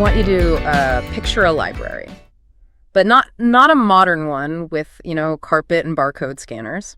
want you to picture a library, but not a modern one with, carpet and barcode scanners.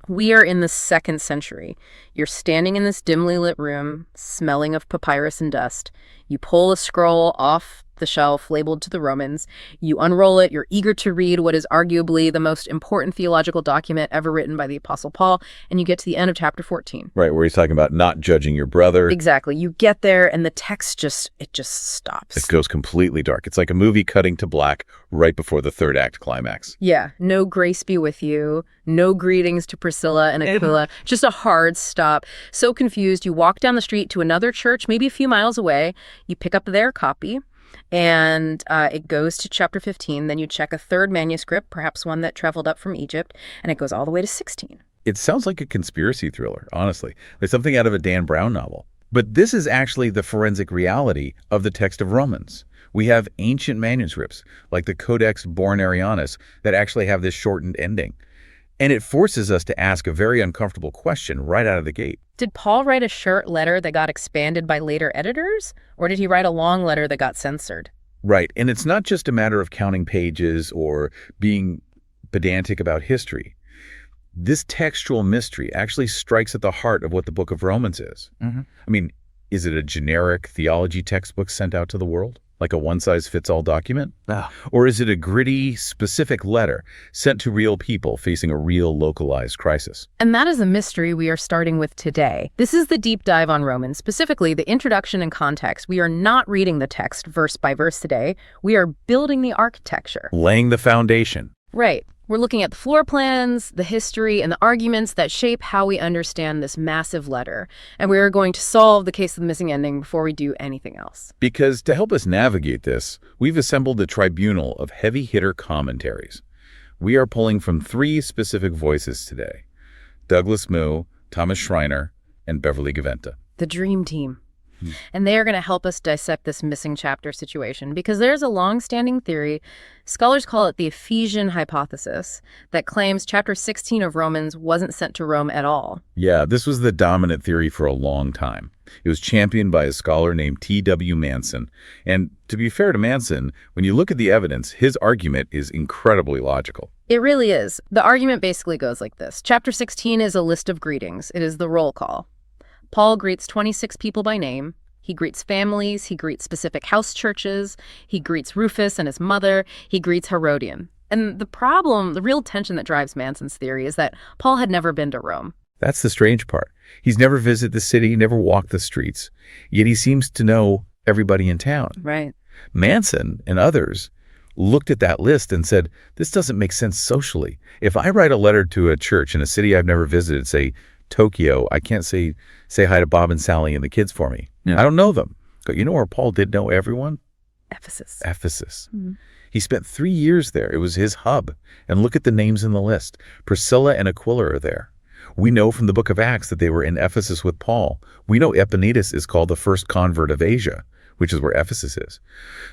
We are in the 2nd century. You're standing in this dimly lit room, smelling of papyrus and dust. You pull a scroll off the shelf labeled to the Romans. You unroll it. You're eager to read what is arguably the most important theological document ever written by the Apostle Paul. And you get to the end of chapter 14. Right, where he's talking about not judging your brother. Exactly. You get there and the text just stops. It goes completely dark. It's like a movie cutting to black right before the 3rd act climax. Yeah. No grace be with you. No greetings to Priscilla and Aquila. Just a hard stop. So confused, you walk down the street to another church, maybe a few miles away. You pick up their copy. And it goes to chapter 15. Then you check a 3rd manuscript, perhaps one that traveled up from Egypt, and it goes all the way to 16. It sounds like a conspiracy thriller, honestly. Like something out of a Dan Brown novel. But this is actually the forensic reality of the text of Romans. We have ancient manuscripts, like the Codex Bornerianus, that actually have this shortened ending. And it forces us to ask a very uncomfortable question right out of the gate. Did Paul write a short letter that got expanded by later editors? Or did he write a long letter that got censored? Right. And it's not just a matter of counting pages or being pedantic about history. This textual mystery actually strikes at the heart of what the book of Romans is. Mm-hmm. I mean, is it a generic theology textbook sent out to the world? Like a one-size-fits-all document? Oh. Or is it a gritty, specific letter sent to real people facing a real localized crisis? And that is a mystery we are starting with today. This is the deep dive on Romans, specifically the introduction and context. We are not reading the text verse by verse today. We are building the architecture. Laying the foundation. Right. We're looking at the floor plans, the history, and the arguments that shape how we understand this massive letter. And we are going to solve the case of the missing ending before we do anything else. Because to help us navigate this, we've assembled a tribunal of heavy-hitter commentaries. We are pulling from 3 specific voices today: Douglas Moo, Thomas Schreiner, and Beverly Gaventa. The dream team. And they are going to help us dissect this missing chapter situation, because there's a long-standing theory, scholars call it the Ephesian hypothesis, that claims chapter 16 of Romans wasn't sent to Rome at all. Yeah, this was the dominant theory for a long time. It was championed by a scholar named T.W. Manson. And to be fair to Manson, when you look at the evidence, his argument is incredibly logical. It really is. The argument basically goes like this. Chapter 16 is a list of greetings. It is the roll call. Paul greets 26 people by name. He greets families. He greets specific house churches. He greets Rufus and his mother. He greets Herodian. And the problem, the real tension that drives Manson's theory is that Paul had never been to Rome. That's the strange part. He's never visited the city, never walked the streets, yet he seems to know everybody in town. Right. Manson and others looked at that list and said, this doesn't make sense socially. If I write a letter to a church in a city I've never visited, say Tokyo, I can't say hi to Bob and Sally and the kids for me. Yeah. I don't know them. But you know where Paul did know everyone? Ephesus. Mm-hmm. He spent 3 years there. It was his hub. And look at the names in the list. Priscilla and Aquila are there. We know from the book of Acts that they were in Ephesus with Paul. We know Epaenetus is called the first convert of Asia, which is where Ephesus is.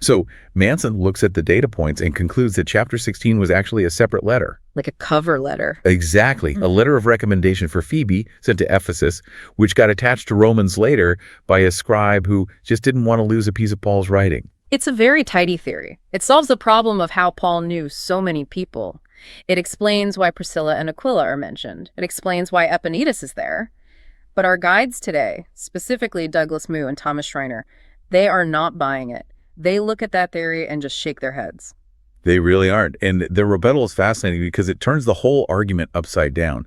So Manson looks at the data points and concludes that chapter 16 was actually a separate letter. Like a cover letter. Exactly. A letter of recommendation for Phoebe sent to Ephesus, which got attached to Romans later by a scribe who just didn't want to lose a piece of Paul's writing. It's a very tidy theory. It solves the problem of how Paul knew so many people. It explains why Priscilla and Aquila are mentioned. It explains why Epaenetus is there. But our guides today, specifically Douglas Moo and Thomas Schreiner, they are not buying it. They look at that theory and just shake their heads. They really aren't. And their rebuttal is fascinating because it turns the whole argument upside down.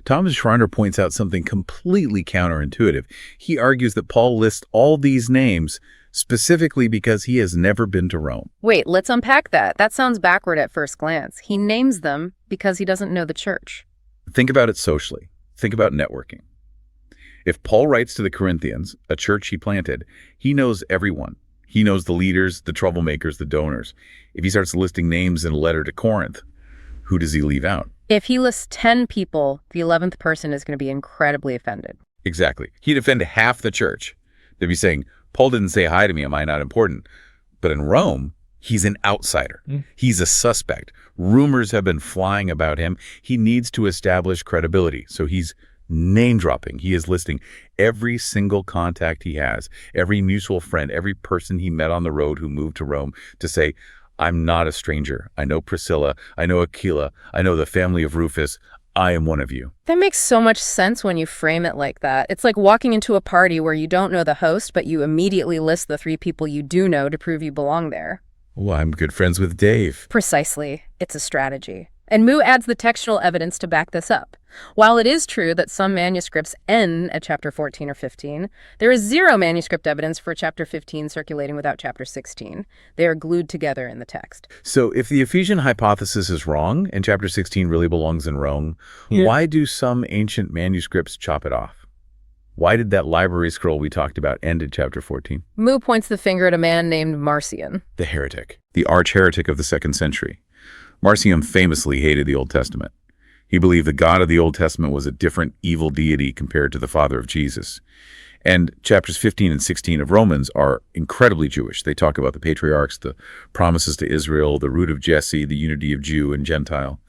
Thomas Schreiner points out something completely counterintuitive. He argues that Paul lists all these names specifically because he has never been to Rome. Wait, let's unpack that. That sounds backward at first glance. He names them because he doesn't know the church. Think about it socially. Think about networking. If Paul writes to the Corinthians, a church he planted, he knows everyone. He knows the leaders, the troublemakers, the donors. If he starts listing names in a letter to Corinth, who does he leave out? If he lists 10 people, the 11th person is going to be incredibly offended. Exactly. He'd offend half the church. They'd be saying, Paul didn't say hi to me. Am I not important? But in Rome, he's an outsider. He's a suspect. Rumors have been flying about him. He needs to establish credibility. So he's Name-dropping. He is listing every single contact he has, every mutual friend, every person he met on the road who moved to Rome to say, I'm not a stranger. I know Priscilla. I know Aquila. I know the family of Rufus. I am one of you. That makes so much sense when you frame it like that. It's like walking into a party where you don't know the host, but you immediately list the 3 people you do know to prove you belong there. Well, I'm good friends with Dave. Precisely. It's a strategy. And Mu adds the textual evidence to back this up. While it is true that some manuscripts end at chapter 14 or 15, there is 0 manuscript evidence for chapter 15 circulating without chapter 16. They are glued together in the text. So if the Ephesian hypothesis is wrong and chapter 16 really belongs in Rome, why do some ancient manuscripts chop it off? Why did that library scroll we talked about end at chapter 14? Mu points the finger at a man named Marcion. The heretic, the arch-heretic of the 2nd century. Marcion famously hated the Old Testament. He believed the God of the Old Testament was a different evil deity compared to the Father of Jesus. And chapters 15 and 16 of Romans are incredibly Jewish. They talk about the patriarchs, the promises to Israel, the root of Jesse, the unity of Jew and Gentile.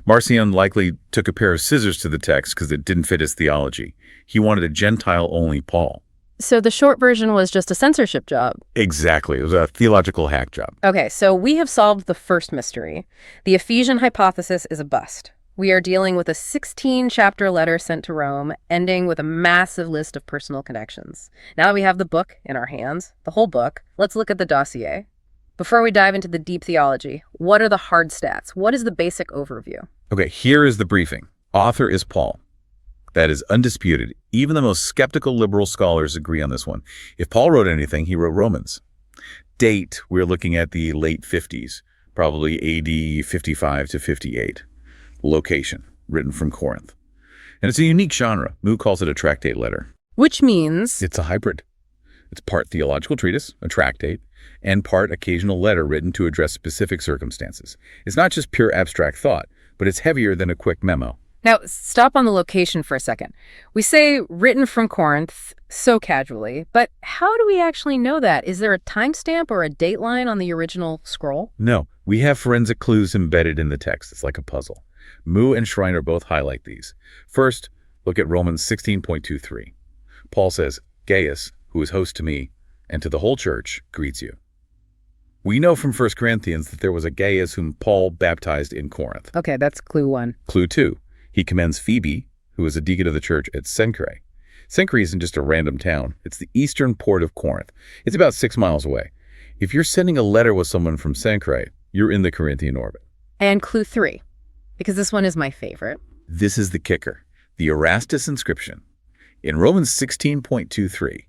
Marcion likely took a pair of scissors to the text because it didn't fit his theology. He wanted a Gentile-only Paul. So the short version was just a censorship job. Exactly. It was a theological hack job. Okay, so we have solved the first mystery. The Ephesian hypothesis is a bust. We are dealing with a 16-chapter letter sent to Rome, ending with a massive list of personal connections. Now that we have the book in our hands, the whole book, let's look at the dossier. Before we dive into the deep theology, what are the hard stats? What is the basic overview? Okay, here is the briefing. Author is Paul. That is undisputed. Even the most skeptical liberal scholars agree on this one. If Paul wrote anything, he wrote Romans. Date, we're looking at the late 50s, probably AD 55 to 58. Location, written from Corinth. And it's a unique genre. Mu calls it a tractate letter. Which means? It's a hybrid. It's part theological treatise, a tractate, and part occasional letter written to address specific circumstances. It's not just pure abstract thought, but it's heavier than a quick memo. Now, stop on the location for a second. We say written from Corinth so casually, but how do we actually know that? Is there a timestamp or a dateline on the original scroll? No, we have forensic clues embedded in the text. It's like a puzzle. Mu and Schreiner both highlight these. First, look at Romans 16.23. Paul says, Gaius, who is host to me and to the whole church, greets you. We know from 1 Corinthians that there was a Gaius whom Paul baptized in Corinth. Okay, that's clue 1. Clue 2. He commends Phoebe, who is a deacon of the church at Cenchreae. Cenchreae isn't just a random town. It's the eastern port of Corinth. It's about 6 miles away. If you're sending a letter with someone from Cenchreae, you're in the Corinthian orbit. And clue 3, because this one is my favorite. This is the kicker, the Erastus inscription. In Romans 16.23,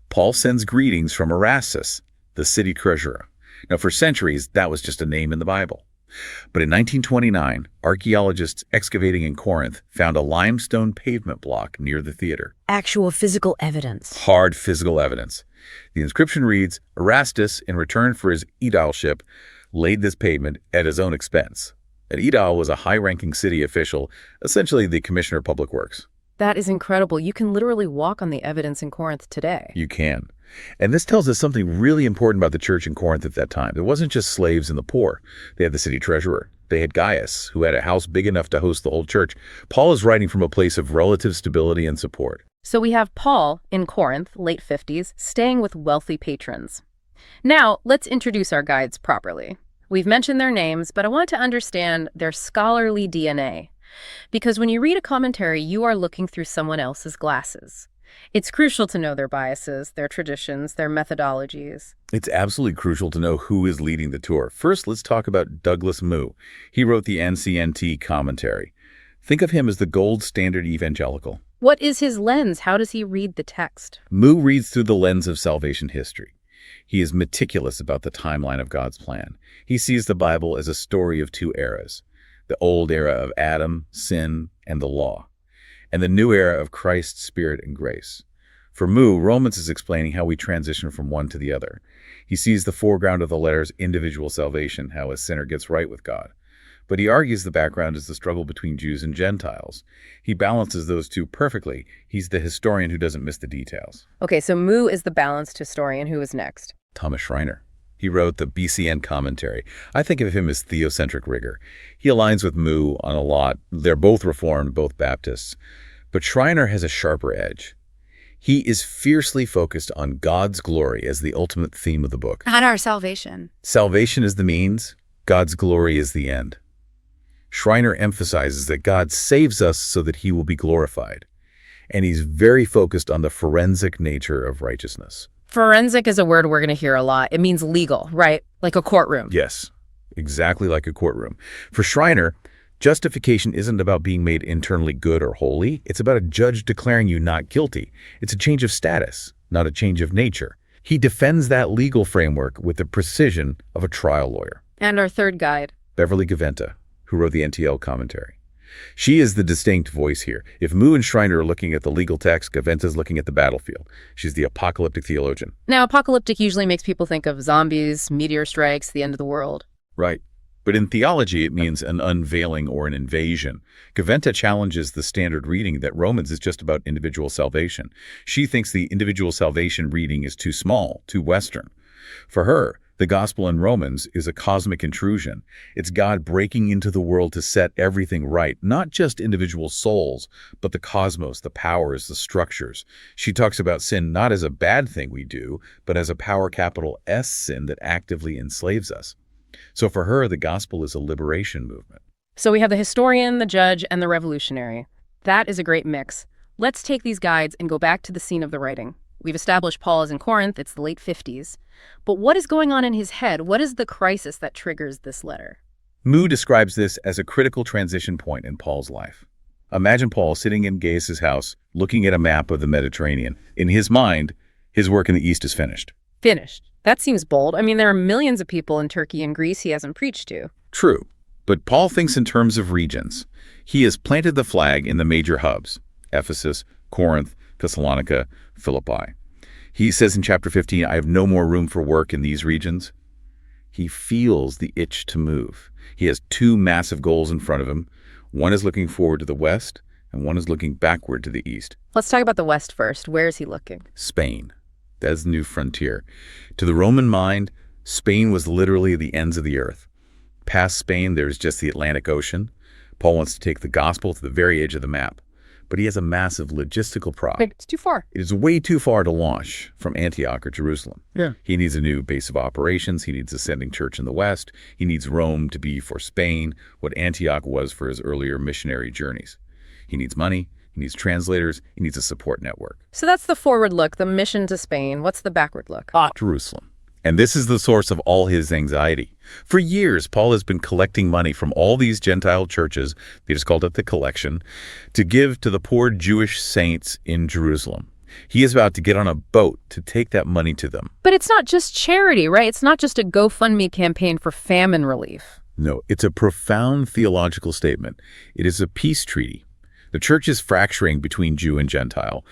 Paul sends greetings from Erastus, the city treasurer. Now, for centuries, that was just a name in the Bible. But in 1929, archaeologists excavating in Corinth found a limestone pavement block near the theater. Actual physical evidence. Hard physical evidence. The inscription reads, Erastus, in return for his aedileship, laid this pavement at his own expense. An aedile was a high-ranking city official, essentially the commissioner of public works. That is incredible. You can literally walk on the evidence in Corinth today. You can. And this tells us something really important about the church in Corinth at that time. There wasn't just slaves and the poor. They had the city treasurer. They had Gaius, who had a house big enough to host the whole church. Paul is writing from a place of relative stability and support. So we have Paul in Corinth, late 50s, staying with wealthy patrons. Now, let's introduce our guides properly. We've mentioned their names, but I want to understand their scholarly DNA. Because when you read a commentary, you are looking through someone else's glasses. It's crucial to know their biases, their traditions, their methodologies. It's absolutely crucial to know who is leading the tour. First, let's talk about Douglas Moo. He wrote the NICNT commentary. Think of him as the gold standard evangelical. What is his lens? How does he read the text? Moo reads through the lens of salvation history. He is meticulous about the timeline of God's plan. He sees the Bible as a story of 2 eras, the old era of Adam, sin, and the law, and the new era of Christ's Spirit and grace. For Moo, Romans is explaining how we transition from one to the other. He sees the foreground of the letter's individual salvation, how a sinner gets right with God. But he argues the background is the struggle between Jews and Gentiles. He balances those two perfectly. He's the historian who doesn't miss the details. Okay, so Moo is the balanced historian. Who is next? Thomas Schreiner. He wrote the BECNT commentary. I think of him as theocentric rigor. He aligns with Moo on a lot. They're both Reformed, both Baptists. But Schreiner has a sharper edge. He is fiercely focused on God's glory as the ultimate theme of the book. And our salvation. Salvation is the means, God's glory is the end. Schreiner emphasizes that God saves us so that he will be glorified. And he's very focused on the forensic nature of righteousness. Forensic is a word we're going to hear a lot. It means legal, right? Like a courtroom. Yes, exactly like a courtroom. For Schreiner, justification isn't about being made internally good or holy. It's about a judge declaring you not guilty. It's a change of status, not a change of nature. He defends that legal framework with the precision of a trial lawyer. And our third guide, Beverly Gaventa, who wrote the NTL commentary. She is the distinct voice here. If Moo and Schreiner are looking at the legal text, Gaventa's looking at the battlefield. She's the apocalyptic theologian. Now, apocalyptic usually makes people think of zombies, meteor strikes, the end of the world. Right. But in theology, it means an unveiling or an invasion. Gaventa challenges the standard reading that Romans is just about individual salvation. She thinks the individual salvation reading is too small, too Western. For her, the gospel in Romans is a cosmic intrusion. It's God breaking into the world to set everything right, not just individual souls, but the cosmos, the powers, the structures. She talks about sin not as a bad thing we do, but as a power capital S sin that actively enslaves us. So for her, the gospel is a liberation movement. So we have the historian, the judge, and the revolutionary. That is a great mix. Let's take these guides and go back to the scene of the writing. We've established Paul is in Corinth. It's the late 50s. But what is going on in his head? What is the crisis that triggers this letter? Moo describes this as a critical transition point in Paul's life. Imagine Paul sitting in Gaius's house, looking at a map of the Mediterranean. In his mind, his work in the East is finished. Finished. That seems bold. I mean, there are millions of people in Turkey and Greece he hasn't preached to. True. But Paul thinks in terms of regions. He has planted the flag in the major hubs, Ephesus, Corinth, Thessalonica, Philippi. He says in chapter 15, I have no more room for work in these regions. He feels the itch to move. He has two massive goals in front of him. One is looking forward to the west, and one is looking backward to the east. Let's talk about the west first. Where is he looking? Spain. That's the new frontier. To the Roman mind, Spain was literally the ends of the earth. Past Spain, there's just the Atlantic Ocean. Paul wants to take the gospel to the very edge of the map. But he has a massive logistical problem. It's too far. It is way too far to launch from Antioch or Jerusalem. Yeah. He needs a new base of operations. He needs a sending church in the West. He needs Rome to be for Spain what Antioch was for his earlier missionary journeys. He needs money. He needs translators. He needs a support network. So that's the forward look, the mission to Spain. What's the backward look? Jerusalem. And this is the source of all his anxiety. For years, Paul has been collecting money from all these Gentile churches, they just called it the collection, to give to the poor Jewish saints in Jerusalem. He is about to get on a boat to take that money to them. But it's not just charity, right? It's not just a GoFundMe campaign for famine relief. No, it's a profound theological statement. It is a peace treaty. The church is fracturing between Jew and Gentile.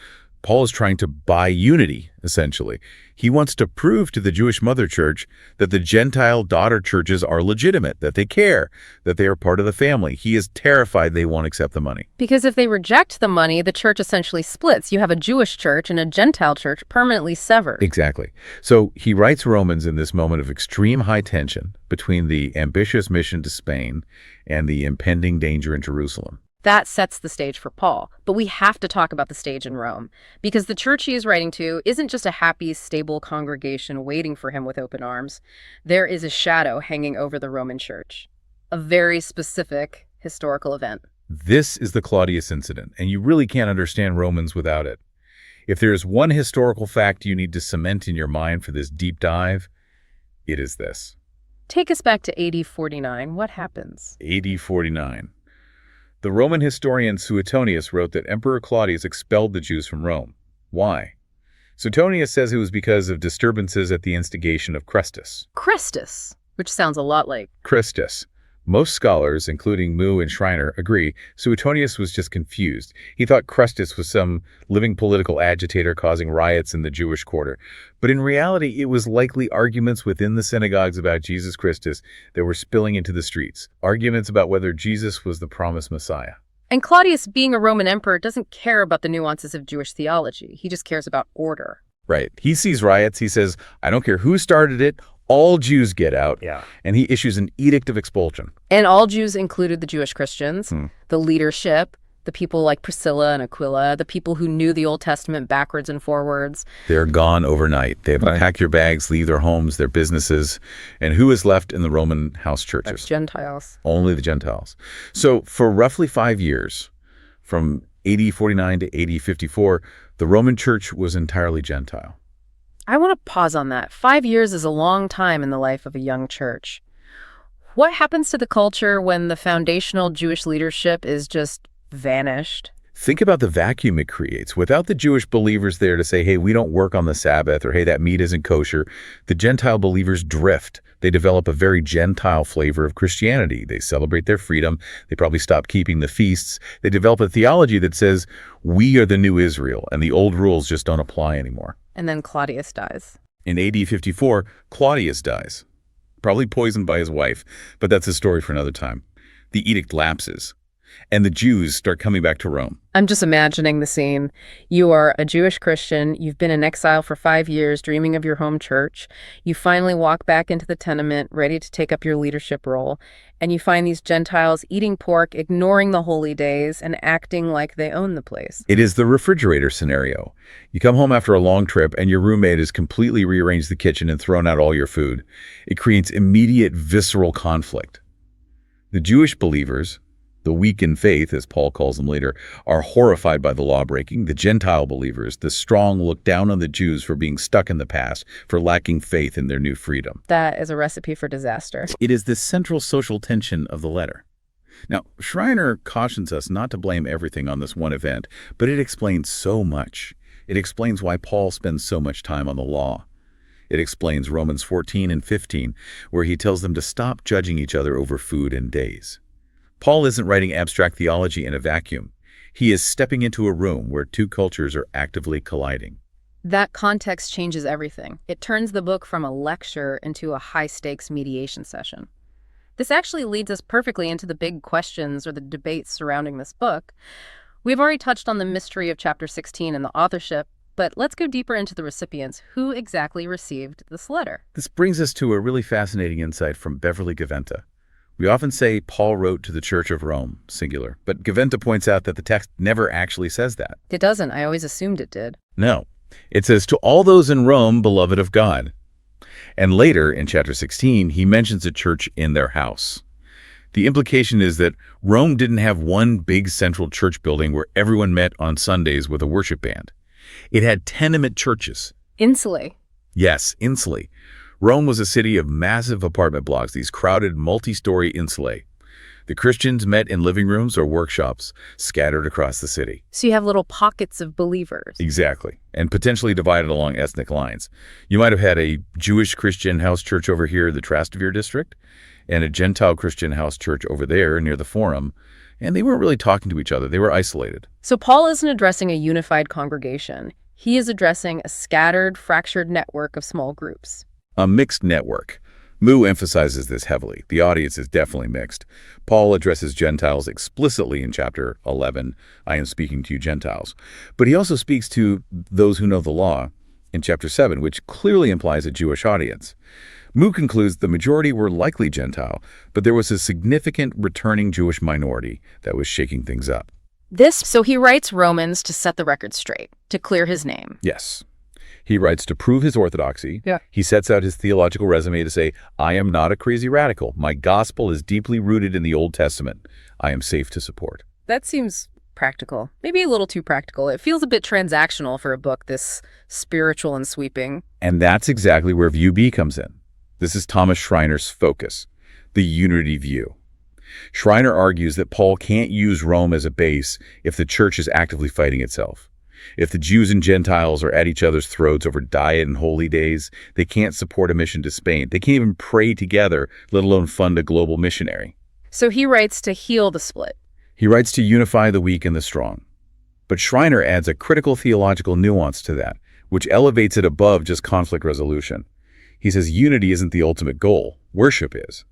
Paul is trying to buy unity, essentially. He wants to prove to the Jewish mother church that the Gentile daughter churches are legitimate, that they care, that they are part of the family. He is terrified they won't accept the money. Because if they reject the money, the church essentially splits. You have a Jewish church and a Gentile church permanently severed. Exactly. So he writes Romans in this moment of extreme high tension between the ambitious mission to Spain and the impending danger in Jerusalem. That sets the stage for Paul. But we have to talk about the stage in Rome, because the church he is writing to isn't just a happy, stable congregation waiting for him with open arms. There is a shadow hanging over the Roman church, a very specific historical event. This is the Claudius incident, and you really can't understand Romans without it. If there is one historical fact you need to cement in your mind for this deep dive, it is this. Take us back to AD 49. What happens? AD 49. The Roman historian Suetonius wrote that Emperor Claudius expelled the Jews from Rome. Why? Suetonius says it was because of disturbances at the instigation of Chrestus. Chrestus, which sounds a lot like... Christus. Most scholars, including Moo and Schreiner, agree Suetonius was just confused. He thought Chrestus was some living political agitator causing riots in the Jewish quarter. But in reality, it was likely arguments within the synagogues about Jesus Christus that were spilling into the streets. Arguments about whether Jesus was the promised Messiah. And Claudius, being a Roman emperor, doesn't care about the nuances of Jewish theology. He just cares about order. Right. He sees riots. He says, I don't care who started it. All Jews get out. Yeah. And he issues an edict of expulsion. And all Jews included the Jewish Christians, the leadership, The people like Priscilla and Aquila, the people who knew the Old Testament backwards and forwards. They're gone overnight. They have to Right. pack your bags, leave their homes, their businesses. And who is left in the Roman house churches? Gentiles. Only the Gentiles. So for roughly 5 years, from AD 49 to AD 54, the Roman church was entirely Gentile. I want to pause on that. 5 years is a long time in the life of a young church. What happens to the culture when the foundational Jewish leadership is just vanished? Think about the vacuum it creates. Without the Jewish believers there to say, hey, we don't work on the Sabbath, or hey, that meat isn't kosher, the Gentile believers drift. They develop a very Gentile flavor of Christianity. They celebrate their freedom. They probably stop keeping the feasts. They develop a theology that says, we are the new Israel, and the old rules just don't apply anymore. And then Claudius dies. In AD 54, Claudius dies, probably poisoned by his wife, but that's a story for another time. The edict lapses, and the Jews start coming back to Rome. I'm just imagining the scene. You are a Jewish Christian. You've been in exile for 5 years, dreaming of your home church. You finally walk back into the tenement, ready to take up your leadership role. And you find these Gentiles eating pork, ignoring the holy days, and acting like they own the place. It is the refrigerator scenario. You come home after a long trip, and your roommate has completely rearranged the kitchen and thrown out all your food. It creates immediate visceral conflict. The Jewish believers, the weak in faith, as Paul calls them later, are horrified by the law-breaking. The Gentile believers, the strong, look down on the Jews for being stuck in the past, for lacking faith in their new freedom. That is a recipe for disaster. It is the central social tension of the letter. Now, Schreiner cautions us not to blame everything on this one event, but it explains so much. It explains why Paul spends so much time on the law. It explains Romans 14 and 15, where he tells them to stop judging each other over food and days. Paul isn't writing abstract theology in a vacuum. He is stepping into a room where two cultures are actively colliding. That context changes everything. It turns the book from a lecture into a high-stakes mediation session. This actually leads us perfectly into the big questions or the debates surrounding this book. We've already touched on the mystery of chapter 16 and the authorship, but let's go deeper into the recipients. Who exactly received this letter? This brings us to a really fascinating insight from Beverly Gaventa. We often say Paul wrote to the Church of Rome, singular, but Gaventa points out that the text never actually says that. It doesn't. I always assumed it did. No. It says, to all those in Rome, beloved of God. And later, in chapter 16, he mentions a church in their house. The implication is that Rome didn't have one big central church building where everyone met on Sundays with a worship band. It had tenement churches. Insulae. Yes, insulae. Rome was a city of massive apartment blocks, these crowded multi-story insulae. The Christians met in living rooms or workshops scattered across the city. So you have little pockets of believers. Exactly, and potentially divided along ethnic lines. You might have had a Jewish Christian house church over here in the Trastevere district, and a Gentile Christian house church over there near the Forum, and they weren't really talking to each other. They were isolated. So Paul isn't addressing a unified congregation. He is addressing a scattered, fractured network of small groups. A mixed network. Moo emphasizes this heavily. The audience is definitely mixed. Paul addresses Gentiles explicitly in chapter 11, I am speaking to you Gentiles. But he also speaks to those who know the law in chapter 7, which clearly implies a Jewish audience. Moo concludes the majority were likely Gentile, but there was a significant returning Jewish minority that was shaking things up. So he writes Romans to set the record straight, to clear his name. Yes. He writes to prove his orthodoxy. Yeah. He sets out his theological resume to say, I am not a crazy radical. My gospel is deeply rooted in the Old Testament. I am safe to support. That seems practical. Maybe a little too practical. It feels a bit transactional for a book this spiritual and sweeping. And that's exactly where View B comes in. This is Thomas Schreiner's focus, the unity view. Schreiner argues that Paul can't use Rome as a base if the church is actively fighting itself. If the Jews and Gentiles are at each other's throats over diet and holy days, they can't support a mission to Spain. They can't even pray together, let alone fund a global missionary. So he writes to heal the split. He writes to unify the weak and the strong. But Schreiner adds a critical theological nuance to that, which elevates it above just conflict resolution. He says unity isn't the ultimate goal. Worship is.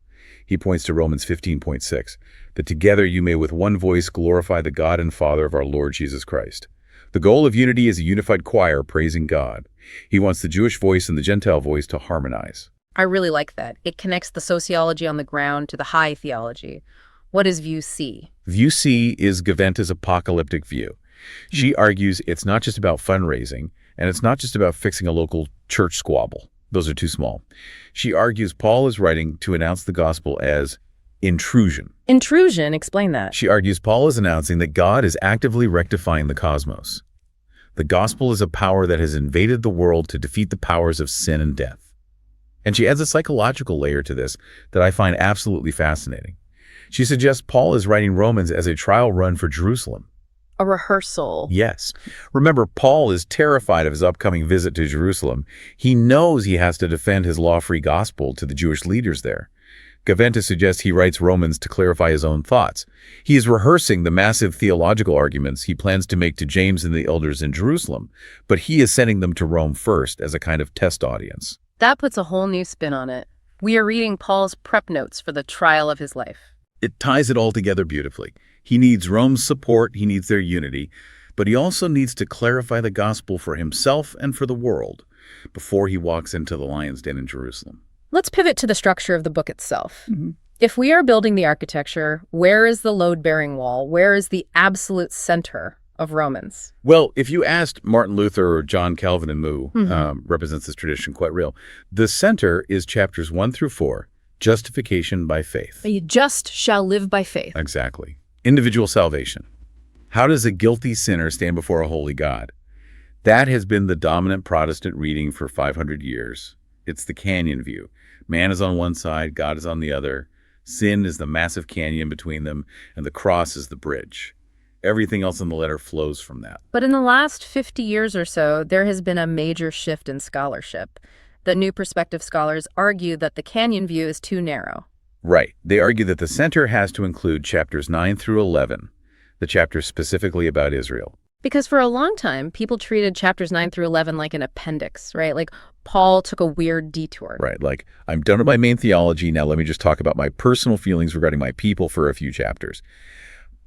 He points to Romans 15.6, that together you may with one voice glorify the God and Father of our Lord Jesus Christ. The goal of unity is a unified choir praising God. He wants the Jewish voice and the Gentile voice to harmonize. I really like that. It connects the sociology on the ground to the high theology. What is View C? View C is Gaventa's apocalyptic view. She argues it's not just about fundraising, and it's not just about fixing a local church squabble. Those are too small. She argues Paul is writing to announce the gospel as intrusion. Intrusion? Explain that. She argues Paul is announcing that God is actively rectifying the cosmos. The gospel is a power that has invaded the world to defeat the powers of sin and death. And she adds a psychological layer to this that I find absolutely fascinating. She suggests Paul is writing Romans as a trial run for Jerusalem. A rehearsal. Yes. Remember, Paul is terrified of his upcoming visit to Jerusalem. He knows he has to defend his law-free gospel to the Jewish leaders there. Gaventa suggests he writes Romans to clarify his own thoughts. He is rehearsing the massive theological arguments he plans to make to James and the elders in Jerusalem, but he is sending them to Rome first as a kind of test audience. That puts a whole new spin on it. We are reading Paul's prep notes for the trial of his life. It ties it all together beautifully. He needs Rome's support, he needs their unity, but he also needs to clarify the gospel for himself and for the world before he walks into the lion's den in Jerusalem. Let's pivot to the structure of the book itself. If we are building the architecture, where is the load-bearing wall? Where is the absolute center of Romans? Well, if you asked Martin Luther or John Calvin and Moo, represents this tradition quite real, the center is chapters 1 through 4, justification by faith. You just shall live by faith. Exactly. Individual salvation. How does a guilty sinner stand before a holy God? That has been the dominant Protestant reading for 500 years. It's the canyon view. Man is on one side, God is on the other. Sin is the massive canyon between them, and the cross is the bridge. Everything else in the letter flows from that. But in the last 50 years or so, there has been a major shift in scholarship. The New Perspective scholars argue that the canyon view is too narrow. Right. They argue that the center has to include chapters 9 through 11, the chapters specifically about Israel. Because for a long time, people treated chapters 9 through 11 like an appendix, right? Like Paul took a weird detour. Right. Like, I'm done with my main theology. Now let me just talk about my personal feelings regarding my people for a few chapters.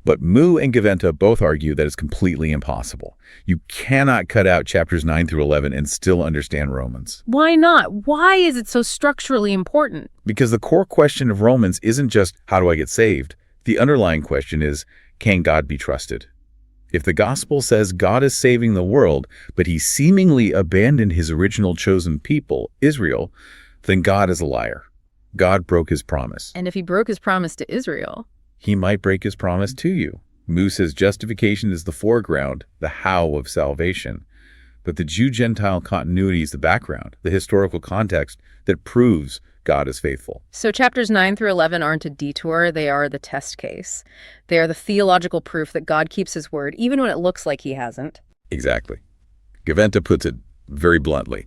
But Moo and Gaventa both argue that it's completely impossible. You cannot cut out chapters 9 through 11 and still understand Romans. Why not? Why is it so structurally important? Because the core question of Romans isn't just, how do I get saved? The underlying question is, can God be trusted? If the gospel says God is saving the world, but he seemingly abandoned his original chosen people, Israel, then God is a liar. God broke his promise. And if he broke his promise to Israel, he might break his promise to you. Moo says justification is the foreground, the how of salvation. But the Jew-Gentile continuity is the background, the historical context that proves God is faithful. So chapters 9 through 11 aren't a detour, they are the test case. They are the theological proof that God keeps his word, even when it looks like he hasn't. Exactly. Gaventa puts it very bluntly.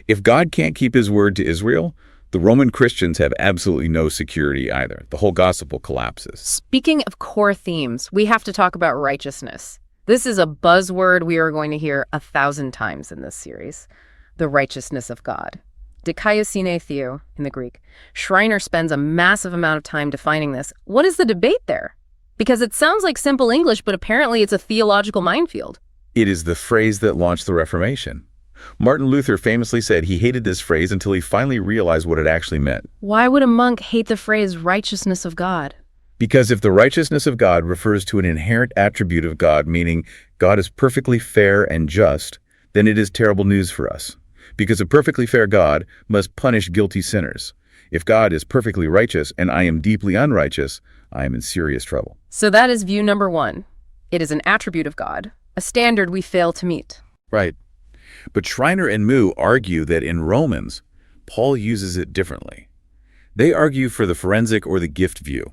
If God can't keep his word to Israel, the Roman Christians have absolutely no security either. The whole gospel collapses. Speaking of core themes, we have to talk about righteousness. This is a buzzword we are going to hear 1,000 times in this series. The righteousness of God. Dikaiosine theo in the Greek. Schreiner spends a massive amount of time defining this. What is the debate there? Because it sounds like simple English, but apparently it's a theological minefield. It is the phrase that launched the Reformation. Martin Luther famously said he hated this phrase until he finally realized what it actually meant. Why would a monk hate the phrase righteousness of God? Because if the righteousness of God refers to an inherent attribute of God, meaning God is perfectly fair and just, then it is terrible news for us. Because a perfectly fair God must punish guilty sinners. If God is perfectly righteous and I am deeply unrighteous, I am in serious trouble. So that is view number one. It is an attribute of God, a standard we fail to meet. Right. But Schreiner and Moo argue that in Romans, Paul uses it differently. They argue for the forensic or the gift view.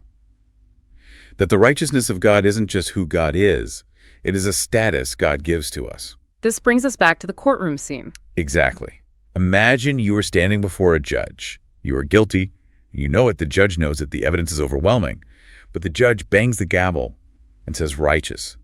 That the righteousness of God isn't just who God is, it is a status God gives to us. This brings us back to the courtroom scene. Exactly. Imagine you are standing before a judge. You are guilty. You know it. The judge knows it. The evidence is overwhelming. But the judge bangs the gavel and says righteous.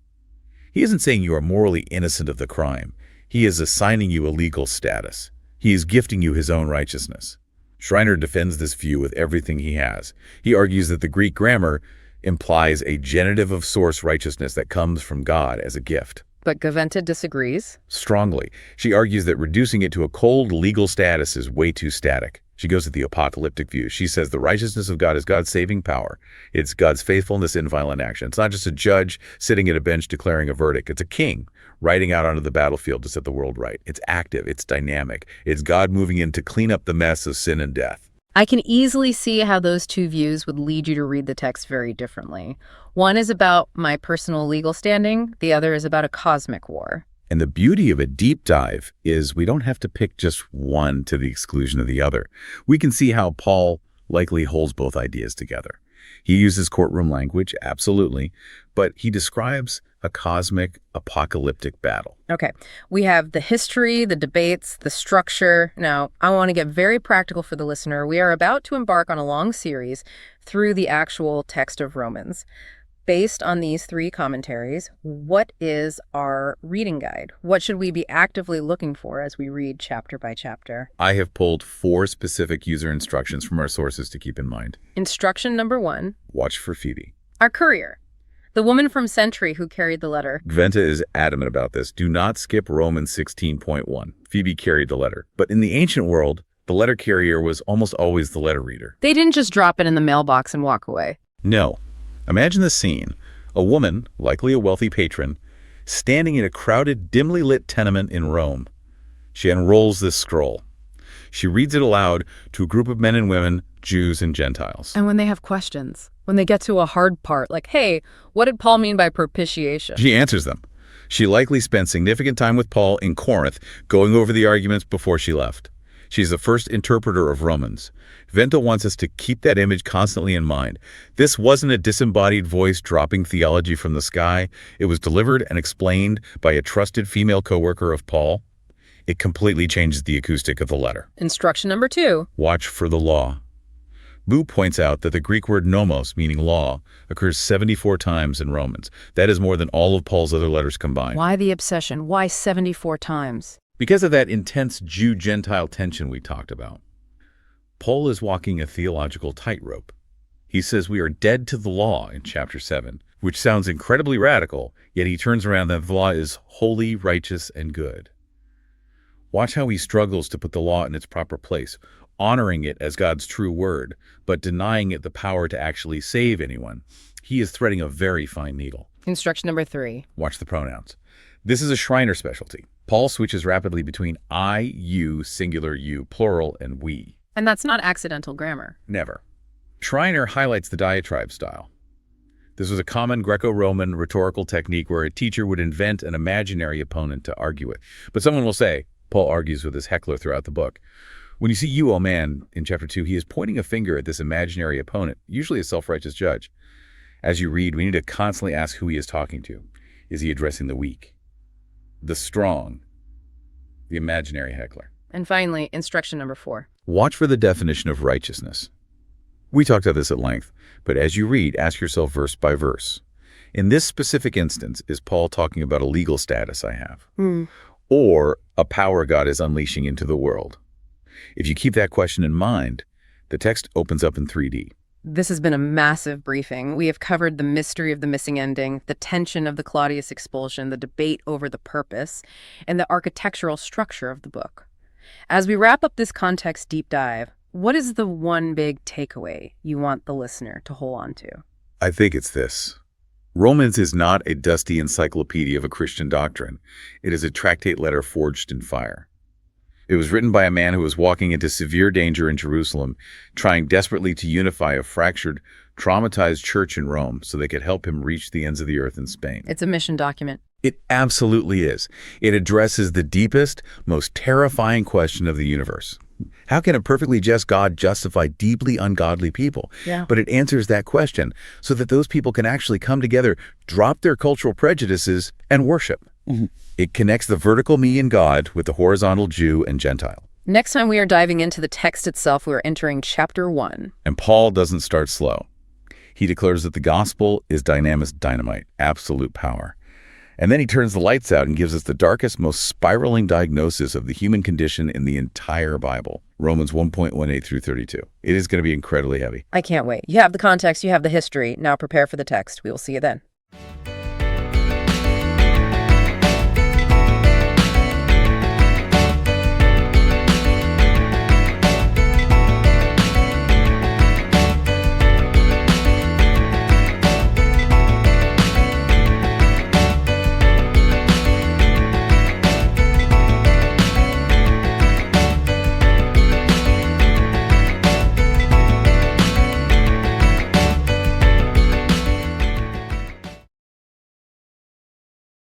He isn't saying you are morally innocent of the crime. He is assigning you a legal status. He is gifting you his own righteousness. Schreiner defends this view with everything he has. He argues that the Greek grammar implies a genitive of source righteousness that comes from God as a gift. But Gaventa disagrees. Strongly. She argues that reducing it to a cold legal status is way too static. She goes to the apocalyptic view. She says the righteousness of God is God's saving power. It's God's faithfulness in violent action. It's not just a judge sitting at a bench declaring a verdict. It's a king riding out onto the battlefield to set the world right. It's active. It's dynamic. It's God moving in to clean up the mess of sin and death. I can easily see how those two views would lead you to read the text very differently. One is about my personal legal standing. The other is about a cosmic war. And the beauty of a deep dive is we don't have to pick just one to the exclusion of the other. We can see how Paul likely holds both ideas together. He uses courtroom language, absolutely, but he describes a cosmic, apocalyptic battle. Okay, we have the history, the debates, the structure. Now, I want to get very practical for the listener. We are about to embark on a long series through the actual text of Romans. Based on these three commentaries, what is our reading guide? What should we be actively looking for as we read chapter by chapter? I have pulled 4 specific user instructions from our sources to keep in mind. Instruction number 1. Watch for Phoebe. Our courier. The woman from Century who carried the letter. Gaventa is adamant about this. Do not skip Romans 16.1. Phoebe carried the letter. But in the ancient world, the letter carrier was almost always the letter reader. They didn't just drop it in the mailbox and walk away. No. Imagine the scene. A woman, likely a wealthy patron, standing in a crowded, dimly lit tenement in Rome. She unrolls this scroll. She reads it aloud to a group of men and women, Jews and Gentiles. And when they have questions, when they get to a hard part, like, hey, what did Paul mean by propitiation? She answers them. She likely spent significant time with Paul in Corinth, going over the arguments before she left. She's the first interpreter of Romans. Gaventa wants us to keep that image constantly in mind. This wasn't a disembodied voice dropping theology from the sky. It was delivered and explained by a trusted female co-worker of Paul. It completely changes the acoustic of the letter. Instruction number 2. Watch for the law. Boo points out that the Greek word nomos, meaning law, occurs 74 times in Romans. That is more than all of Paul's other letters combined. Why the obsession? Why 74 times? Because of that intense Jew-Gentile tension we talked about. Paul is walking a theological tightrope. He says we are dead to the law in chapter 7, which sounds incredibly radical, yet he turns around that the law is holy, righteous, and good. Watch how he struggles to put the law in its proper place, honoring it as God's true word, but denying it the power to actually save anyone. He is threading a very fine needle. Instruction number 3. Watch the pronouns. This is a Schreiner specialty. Paul switches rapidly between I, you, singular you, plural, and we. And that's not accidental grammar. Never. Schreiner highlights the diatribe style. This was a common Greco-Roman rhetorical technique where a teacher would invent an imaginary opponent to argue with. But someone will say, Paul argues with his heckler throughout the book. When you see you, oh man, in chapter 2, he is pointing a finger at this imaginary opponent, usually a self-righteous judge. As you read, we need to constantly ask who he is talking to. Is he addressing the weak, the strong, the imaginary heckler? And finally, instruction number 4. Watch for the definition of righteousness. We talked about this at length, but as you read, ask yourself verse by verse. In this specific instance, is Paul talking about a legal status I have? Or a power God is unleashing into the world? If you keep that question in mind, the text opens up in 3D. This has been a massive briefing. We have covered the mystery of the missing ending, the tension of the Claudius expulsion, the debate over the purpose, and the architectural structure of the book. As we wrap up this context deep dive, what is the one big takeaway you want the listener to hold on to? I think it's this. Romans is not a dusty encyclopedia of a Christian doctrine. It is a tractate letter forged in fire. It was written by a man who was walking into severe danger in Jerusalem, trying desperately to unify a fractured, traumatized church in Rome so they could help him reach the ends of the earth in Spain. It's a mission document. It absolutely is. It addresses the deepest, most terrifying question of the universe. How can a perfectly just God justify deeply ungodly people? Yeah. But it answers that question so that those people can actually come together, drop their cultural prejudices, and worship. It connects the vertical me and God with the horizontal Jew and Gentile. Next time we are diving into the text itself, we are entering chapter 1. And Paul doesn't start slow. He declares that the gospel is dynamis dynamite, absolute power. And then he turns the lights out and gives us the darkest, most spiraling diagnosis of the human condition in the entire Bible. Romans 1.18 through 32. It is going to be incredibly heavy. I can't wait. You have the context, you have the history. Now prepare for the text. We will see you then.